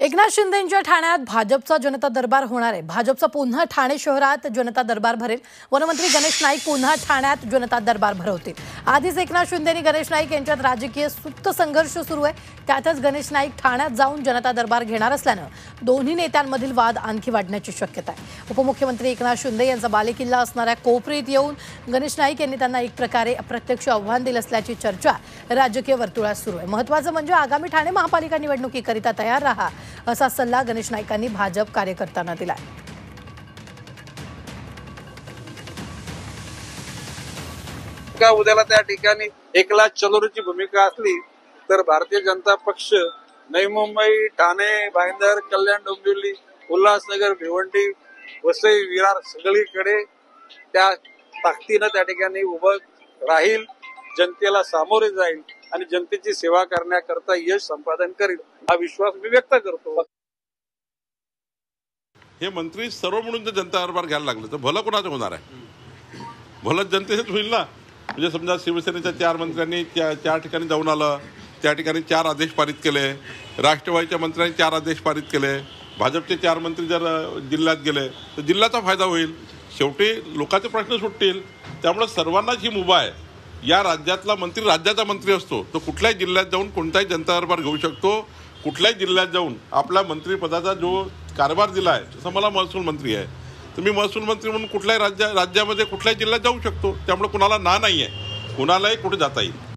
एकनाथ शिंदेंच्या ठाण्यात भाजपचा जनता दरबार होणार आहे। भाजपचा पुन्हा ठाणे शहरात जनता दरबार भरेल। वनमंत्री गणेश नाईक पुन्हा ठाण्यात जनता दरबार भरवतील। आधीच एकनाथ शिंदे आणि गणेश नाईक यांच्यात राजकीय सुप्त संघर्ष सुरू आहे। त्यातच गणेश नाईक ठाण्यात जाऊन जनता दरबार घेणार असल्याने दोन्ही नेत्यांमधील वाद आणखी वाढण्याची शक्यता आहे। उपमुख्यमंत्री एकनाथ शिंदे यांचा बालेकिल्ला असणाऱ्या कोपरीत येऊन गणेश नाईक यांनी त्यांना एक प्रकारे अप्रत्यक्ष आव्हान दिलं असल्याची चर्चा राजकीय वर्तुळात सुरू आहे। महत्त्वाचं म्हणजे आगामी ठाणे महापालिका निवडणुकीकरिता तयार राहा असा सल्ला गणेश नाईकांनी भाजप कार्यकर्त्यांना दिलाय। का उद्याला त्या ठिकाणी एकनाथ चलोरीची भूमिका असली तर भारतीय जनता पक्ष नवी मुंबई, ठाणे, भाईंदर, कल्याण, डोंबिवली, उल्हासनगर, भिवंडी, वसई, विरार सगळीकडे त्या ताकदीनं त्या ठिकाणी उभं राहील, जनतेला सामोरे जाईल आणि जनतेची सेवा करण्याकरता यश संपादन करेल हा विश्वास मी व्यक्त करतो। हे मंत्री सर्व म्हणून जर जनता दरबार घ्यायला लागले तर भलं कोणाचं होणार आहे? भलं जनतेच होईल ना। म्हणजे समजा शिवसेनेच्या 4 मंत्र्यांनी चार ठिकाणी जाऊन आलं, त्या ठिकाणी 4 आदेश पारित केले, राष्ट्रवादीच्या मंत्र्यांनी 4 आदेश पारित केले, भाजपचे 4 मंत्री जर जिल्ह्यात गेले तर जिल्ह्याचा फायदा होईल, शेवटी लोकांचे प्रश्न सुटतील। त्यामुळे सर्वांनाच ही मुभा आहे। या राज्यातला मंत्री राज्याचा मंत्री असतो, तो कुठल्याही जिल्ह्यात जाऊन कोणताही जनता दरबार घेऊ शकतो। कुठल्याही जिल्ह्यात जाऊन आपल्या मंत्रिपदाचा जो कारभार दिला आहे, तसं मला महसूल मंत्री आहे, तर मी महसूल मंत्री म्हणून कुठल्याही राज्यामध्ये कुठल्याही जिल्ह्यात जाऊ शकतो। त्यामुळे कुणाला ना नाही आहे, कुणालाही कुठे जाता येईल।